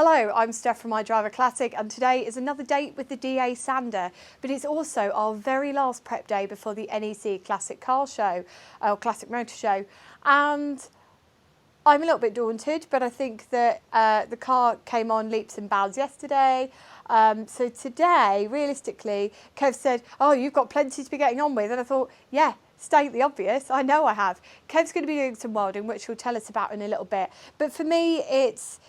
Hello, I'm Steph from IDRIVEACLASSIC, and today is another date with the DA sander, but it's also our very last prep day before the NEC Classic Car Show, or Classic Motor Show, and I'm a little bit daunted, but I think that the car came on leaps and bounds yesterday. So today, realistically, Kev said, oh, you've got plenty to be getting on with, and I thought, yeah, state the obvious, I know I have. Kev's going to be doing some welding, which he'll tell us about in a little bit, but for me, it's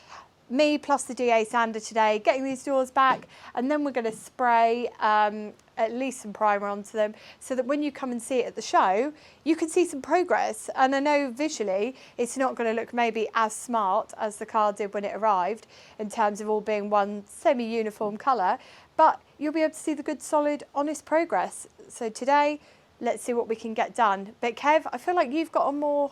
me plus the DA sander today, getting these doors back, and then we're going to spray at least some primer onto them so that when you come and see it at the show, you can see some progress. And I know visually it's not going to look maybe as smart as the car did when it arrived in terms of all being one semi-uniform colour, but you'll be able to see the good, solid, honest progress. So today, let's see what we can get done. But Kev, I feel like you've got a more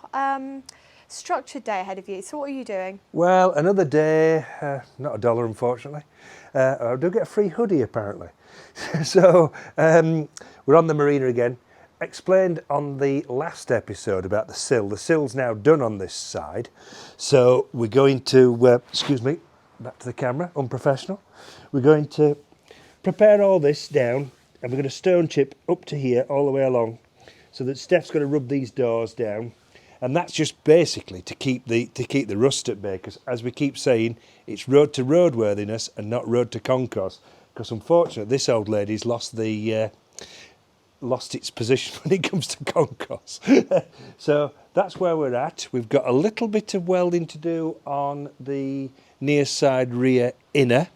structured day ahead of you. So what are you doing? Well, another day, not $1 unfortunately. I do get a free hoodie apparently. So we're on the marina again. Explained on the last episode about the sill. The sill's now done on this side. So we're going to, excuse me, back to the camera, unprofessional. We're going to prepare all this down and we're going to stone chip up to here all the way along so that Steph's going to rub these doors down. And that's just basically to keep the rust at bay, because as we keep saying, it's road to roadworthiness and not road to concourse. Because unfortunately, this old lady's lost its position when it comes to concourse. So that's where we're at. We've got a little bit of welding to do on the near side rear inner.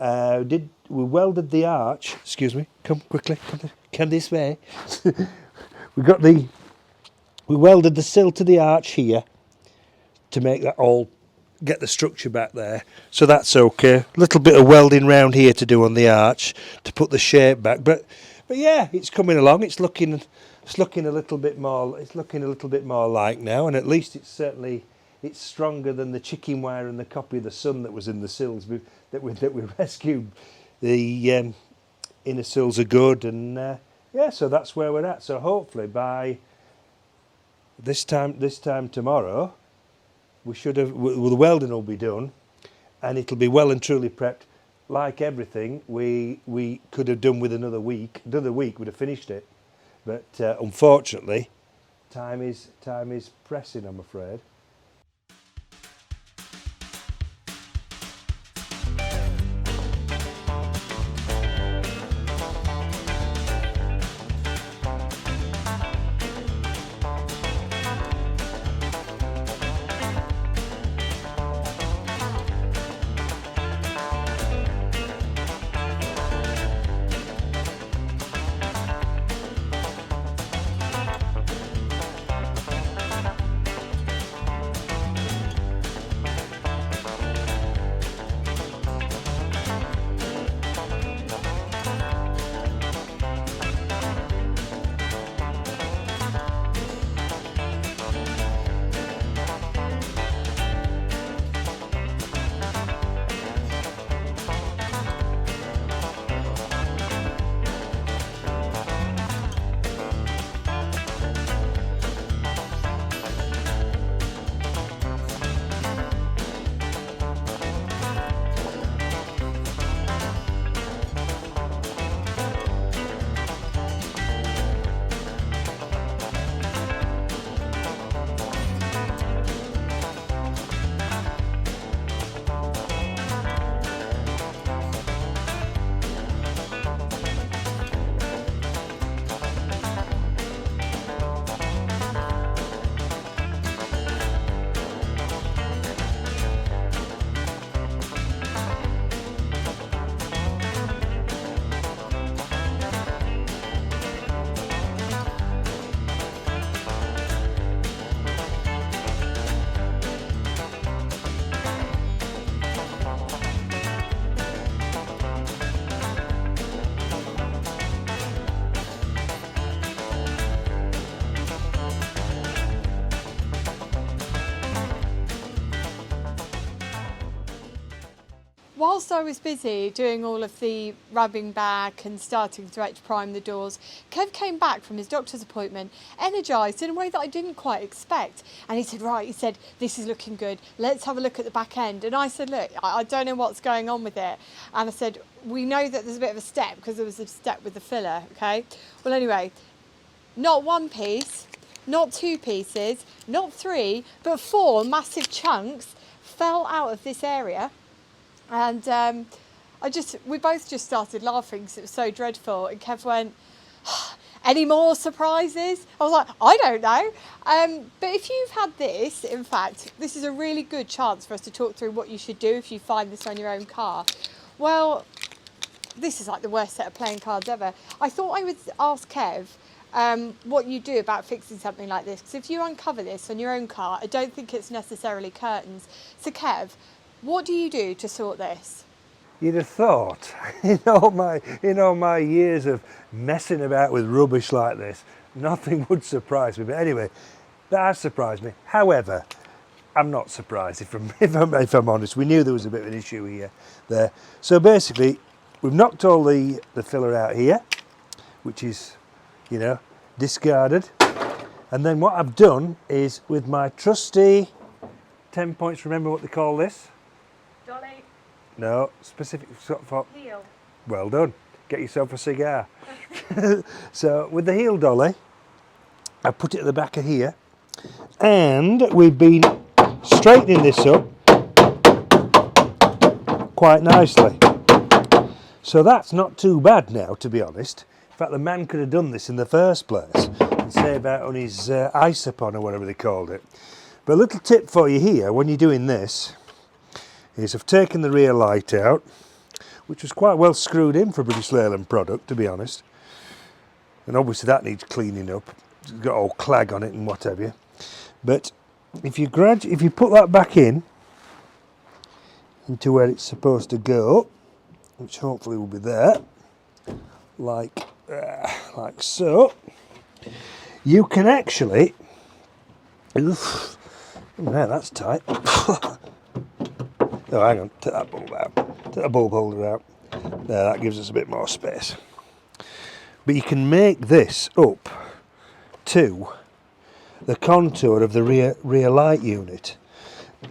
We welded the arch. Excuse me. Come quickly. Come this way. We welded the sill to the arch here to make that all, get the structure back there. So that's okay. A little bit of welding round here to do on the arch to put the shape back. But yeah, it's coming along. It's looking a little bit more. It's looking a little bit more like now, and at least it's stronger than the chicken wire and the copy of the sun that was in the sills that we rescued. The inner sills are good, and yeah, so that's where we're at. So hopefully by this time tomorrow, the welding will be done, and it'll be well and truly prepped. Like everything, we could have done with another week. Another week would have finished it, but unfortunately, time is pressing, I'm afraid. whilst I was busy doing all of the rubbing back and starting to etch prime the doors, Kev came back from his doctor's appointment energised in a way that I didn't quite expect. And he said, right, he said, this is looking good. Let's have a look at the back end. And I said, look, I don't know what's going on with it. And I said, we know that there's a bit of a step because there was a step with the filler, okay? Well, anyway, not one piece, not two pieces, not three, but 4 massive chunks fell out of this area. And we both just started laughing because it was so dreadful. And Kev went, any more surprises? I was like, I don't know. But if you've had this, in fact, this is a really good chance for us to talk through what you should do if you find this on your own car. Well, this is like the worst set of playing cards ever. I thought I would ask Kev what you do about fixing something like this. Because if you uncover this on your own car, I don't think it's necessarily curtains. So Kev, what do you do to sort this? You'd have thought, in all my years of messing about with rubbish like this, nothing would surprise me. But anyway, that has surprised me. However, I'm not surprised if I'm honest. We knew there was a bit of an issue there. So basically, we've knocked all the filler out here, which is, discarded. And then what I've done is with my trusty 10 points, remember what they call this? Dolly. No, specific for Heel. Well done. Get yourself a cigar. So with the heel dolly, I put it at the back of here, and we've been straightening this up quite nicely. So that's not too bad now, to be honest. In fact, the man could have done this in the first place and saved out on his isopon or whatever they called it. But a little tip for you here when you're doing this is I've taken the rear light out, which was quite well screwed in for a British Leyland product, to be honest. And obviously that needs cleaning up. It's got all clag on it and what have you. But if you put that back into where it's supposed to go, which hopefully will be there, like so, you can actually, oof, man, that's tight. Oh, hang on, take that bulb out. Take the bulb holder out. There, that gives us a bit more space. But you can make this up to the contour of the rear light unit,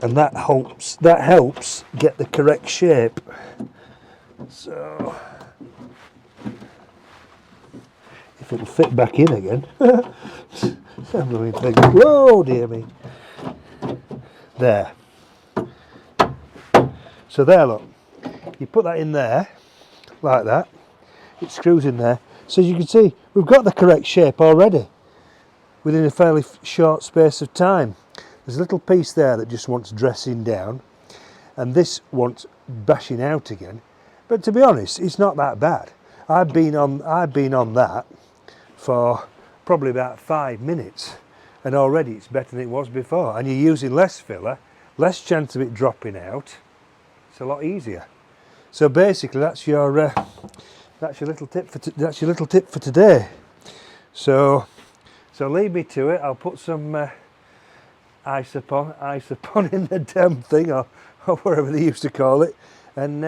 and that helps get the correct shape. So, if it'll fit back in again. Whoa, dear me. There. So there, look, you put that in there, like that, it screws in there. So as you can see, we've got the correct shape already, within a fairly short space of time. There's a little piece there that just wants dressing down, and this wants bashing out again. But to be honest, it's not that bad. I've been on that for probably about 5 minutes, and already it's better than it was before. And you're using less filler, less chance of it dropping out. It's a lot easier. So basically, that's your little tip for today. So leave me to it. I'll put some isopon in the damn thing, or whatever they used to call it, and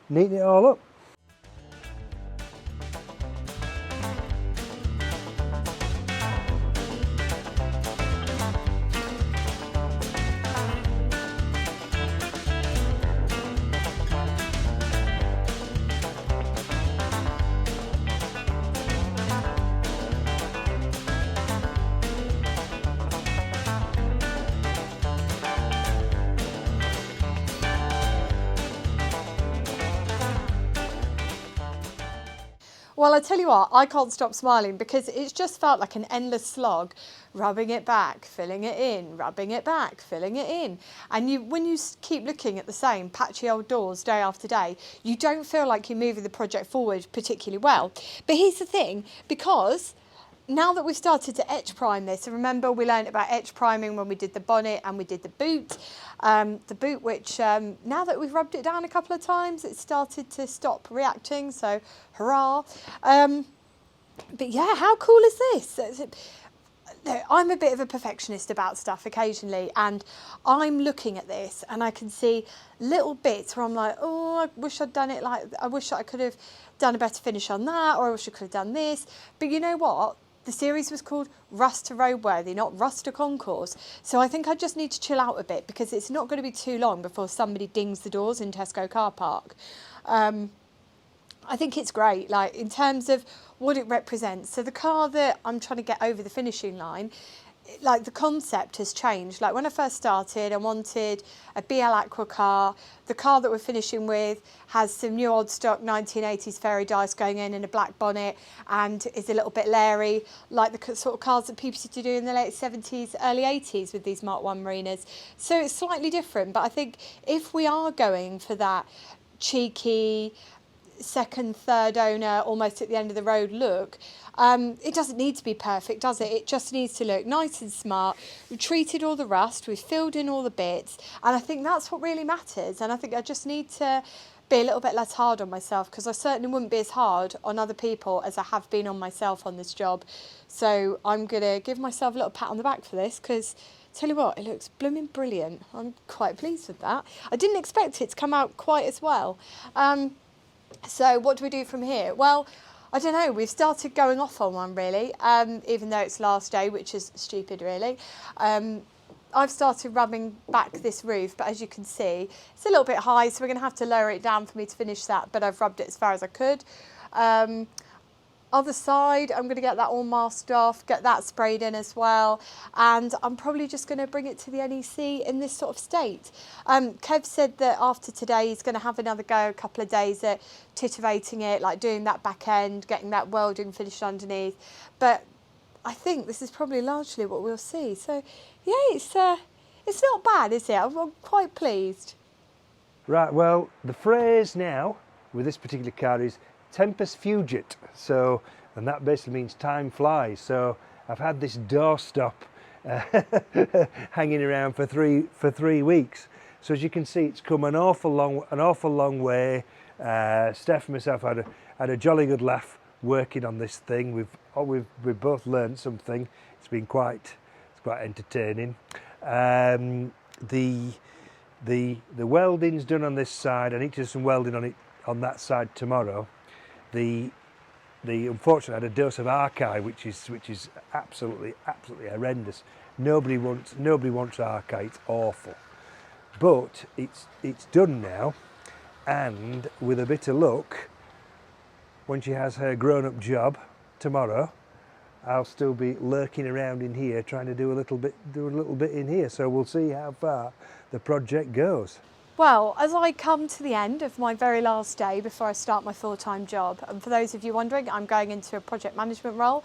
neaten it all up. Well, I tell you what, I can't stop smiling because it's just felt like an endless slog, rubbing it back, filling it in, rubbing it back, filling it in. And when you keep looking at the same patchy old doors day after day, you don't feel like you're moving the project forward particularly well. But here's the thing, because now that we've started to etch prime this, and remember we learned about etch priming when we did the bonnet and we did the boot, which now that we've rubbed it down a couple of times, it's started to stop reacting, so hurrah. But yeah, how cool is this? look, I'm a bit of a perfectionist about stuff occasionally, and I'm looking at this and I can see little bits where I'm like, oh, I wish I'd done it like, I wish I could have done a better finish on that, or I wish I could have done this. But you know what? The series was called Rust to Roadworthy, not Rust to Concourse. So I think I just need to chill out a bit, because it's not going to be too long before somebody dings the doors in Tesco car park. I think it's great, like in terms of what it represents. So the car that I'm trying to get over the finishing line, like the concept has changed. Like when I first started, I wanted a BL Aqua car. The car that we're finishing with has some new old stock 1980s fairy dice going in and a black bonnet, and is a little bit leery, like the sort of cars that people used to do in the late 70s, early 80s with these Mark 1 Marinas. So it's slightly different, but I think if we are going for that cheeky, second, third owner, almost at the end of the road look, it doesn't need to be perfect, does it? It just needs to look nice and smart. We've treated all the rust, we've filled in all the bits, and I think that's what really matters. And I think I just need to be a little bit less hard on myself, because I certainly wouldn't be as hard on other people as I have been on myself on this job. So I'm going to give myself a little pat on the back for this, because tell you what, it looks blooming brilliant. I'm quite pleased with that. I didn't expect it to come out quite as well. So what do we do from here? Well, I don't know, we've started going off on one really, even though it's last day, which is stupid really. I've started rubbing back this roof, but as you can see, it's a little bit high, so we're going to have to lower it down for me to finish that, but I've rubbed it as far as I could. Other side, I'm going to get that all masked off, get that sprayed in as well, and I'm probably just going to bring it to the NEC in this sort of state. Kev said that after today he's going to have another go, a couple of days at titivating it, like doing that back end, getting that welding finished underneath, but I think this is probably largely what we'll see. So yeah, it's not bad, is it? I'm quite pleased. Right, well, the phrase now with this particular car is tempus fugit, so, and that basically means time flies. So I've had this doorstop hanging around for three weeks. So as you can see, it's come an awful long way. Steph and myself had a jolly good laugh working on this thing. We've both learned something. It's been quite entertaining. The welding's done on this side. I need to do some welding on that side tomorrow. The unfortunately I had a dose of archive, which is absolutely horrendous. Nobody wants archive. It's awful, but it's done now, and with a bit of luck, when she has her grown-up job tomorrow, I'll still be lurking around in here trying to do a little bit in here. So we'll see how far the project goes. Well, as I come to the end of my very last day before I start my full-time job, and for those of you wondering, I'm going into a project management role,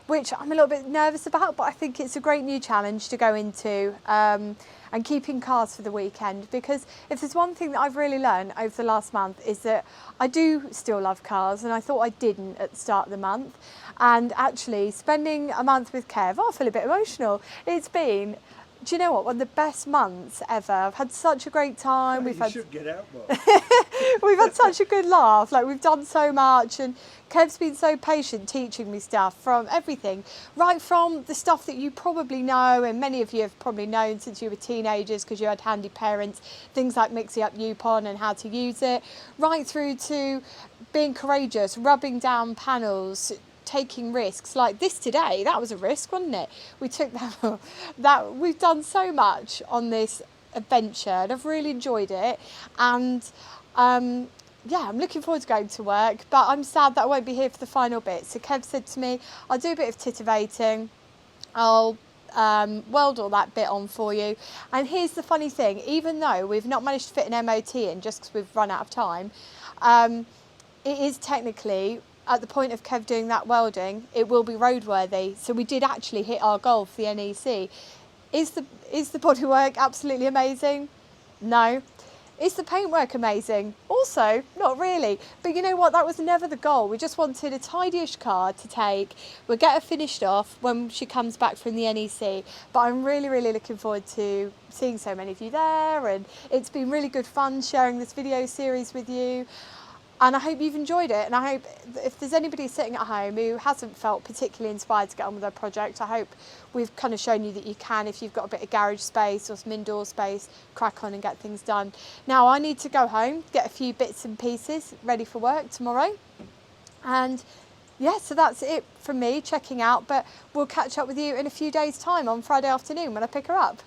which I'm a little bit nervous about, but I think it's a great new challenge to go into, and keeping cars for the weekend, because if there's one thing that I've really learned over the last month is that I do still love cars, and I thought I didn't at the start of the month. And actually spending a month with Kev, I feel a bit emotional. It's been, do you know what, one of the best months ever. I've had such a great time. You should get out more. We've had such a good laugh. Like, we've done so much, and Kev's been so patient teaching me stuff from everything, right from the stuff that you probably know, and many of you have probably known since you were teenagers because you had handy parents, things like mixing up Yupon and how to use it, right through to being courageous, rubbing down panels, taking risks. Like this today, that was a risk, wasn't it? We took that we've done so much on this adventure, and I've really enjoyed it. And yeah, I'm looking forward to going to work, but I'm sad that I won't be here for the final bit. So Kev said to me, I'll do a bit of titivating, I'll weld all that bit on for you. And here's the funny thing, even though we've not managed to fit an MOT in just because we've run out of time, it is technically, at the point of Kev doing that welding, it will be roadworthy. So we did actually hit our goal for the NEC. Is the bodywork absolutely amazing? No. Is the paintwork amazing? Also, not really. But you know what? That was never the goal. We just wanted a tidy-ish car to take. We'll get her finished off when she comes back from the NEC. But I'm really, really looking forward to seeing so many of you there. And it's been really good fun sharing this video series with you. And I hope you've enjoyed it. And I hope if there's anybody sitting at home who hasn't felt particularly inspired to get on with their project, I hope we've kind of shown you that you can, if you've got a bit of garage space or some indoor space, crack on and get things done. Now I need to go home, get a few bits and pieces ready for work tomorrow. And yeah, so that's it from me checking out, but we'll catch up with you in a few days' time on Friday afternoon when I pick her up.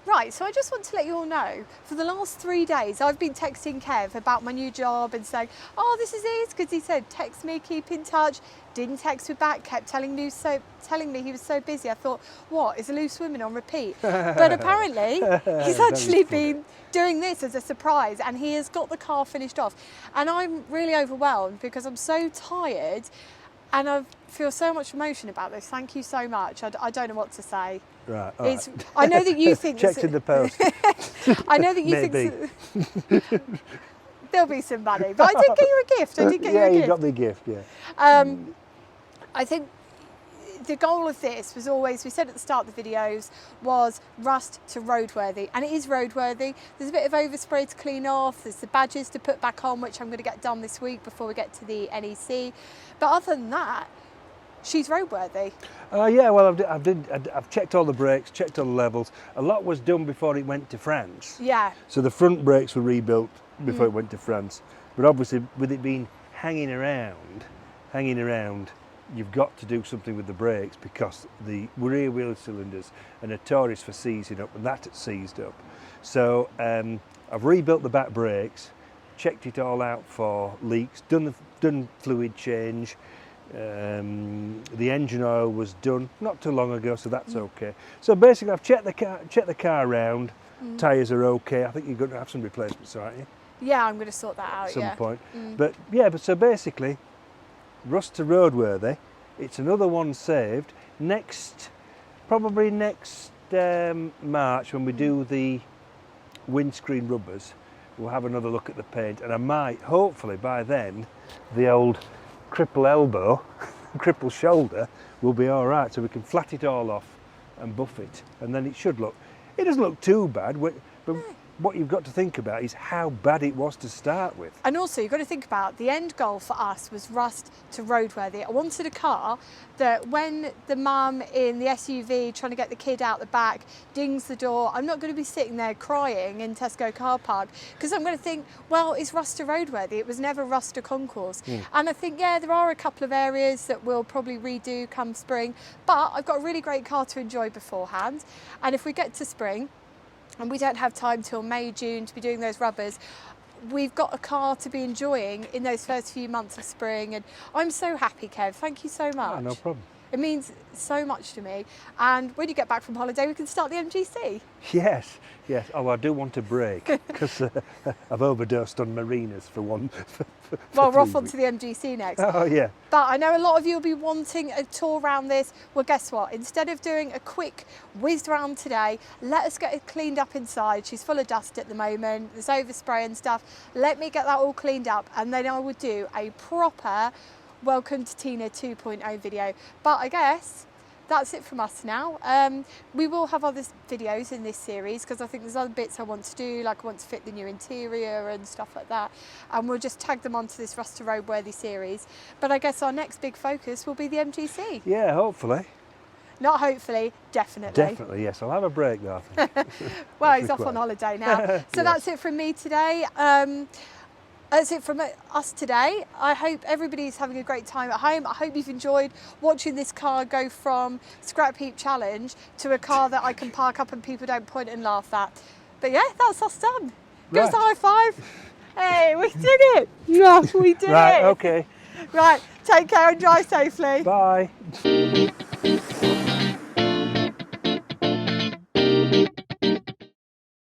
Right, so I just want to let you all know, for the last 3 days, I've been texting Kev about my new job and saying, oh, this is it, because he said, text me, keep in touch. Didn't text me back, kept telling me he was so busy. I thought, what, is a loose woman on repeat? But apparently, he's actually been doing this as a surprise, and he has got the car finished off. And I'm really overwhelmed because I'm so tired, and I feel so much emotion about this. Thank you so much. I don't know what to say. Right. I know that you think... Checked in the post. I know that you think... There'll be some money. But I did get you a gift. Yeah, you got the gift, yeah. I think the goal of this was always, we said at the start of the videos, was rust to roadworthy. And it is roadworthy. There's a bit of overspray to clean off. There's the badges to put back on, which I'm going to get done this week before we get to the NEC. But other than that, she's roadworthy. Yeah, well, I've checked all the brakes, checked all the levels. A lot was done before it went to France. Yeah. So the front brakes were rebuilt before it went to France. But obviously, with it being hanging around, you've got to do something with the brakes because the rear wheel cylinders are notorious for seizing up, and that seized up. So I've rebuilt the back brakes, checked it all out for leaks, done fluid change. The engine oil was done not too long ago, so that's okay. So basically, I've checked the car around. Tyres are okay. I think you're going to have some replacements, aren't you? Yeah, I'm going to sort that out. At some point. But yeah, so basically, rust to roadworthy. It's another one saved. Probably next March when we do the windscreen rubbers, we'll have another look at the paint, and I might, hopefully by then, the old cripple elbow, cripple shoulder will be all right, so we can flat it all off and buff it, and then it doesn't look too bad, but what you've got to think about is how bad it was to start with. And also you've got to think about the end goal for us was rust to roadworthy. I wanted a car that when the mum in the SUV trying to get the kid out the back dings the door, I'm not going to be sitting there crying in Tesco car park because I'm going to think, well, it's rust to roadworthy. It was never rust to concourse. And I think, yeah, there are a couple of areas that we'll probably redo come spring, but I've got a really great car to enjoy beforehand. And if we get to spring, and we don't have time till May, June to be doing those rubbers, we've got a car to be enjoying in those first few months of spring. And I'm so happy, Kev. Thank you so much. Oh, no problem. It means so much to me. And when you get back from holiday, we can start the MGC. Yes. Oh, I do want a break because I've overdosed on marinas for one. Well, we're off onto the MGC next. Oh, yeah. But I know a lot of you will be wanting a tour around this. Well, guess what? Instead of doing a quick whiz round today, let us get it cleaned up inside. She's full of dust at the moment. There's overspray and stuff. Let me get that all cleaned up, and then I will do a proper Welcome to Tina 2.0 video. But I guess that's it from us now. We will have other videos in this series because I think there's other bits I want to do, like I want to fit the new interior and stuff like that, and we'll just tag them onto this Rust to Roadworthy series. But I guess our next big focus will be the MGC. Yeah, hopefully. Not hopefully, definitely. Definitely, yes. I'll have a break though, I think. Well, he's off on holiday now. So Yes. That's it from me today. That's it from us today. I hope everybody's having a great time at home. I hope you've enjoyed watching this car go from scrap heap challenge to a car that I can park up and people don't point and laugh at. But yeah, that's us done. Give us a high five. Hey, we did it. Yes, we did it. Right, okay. Right, take care and drive safely. Bye.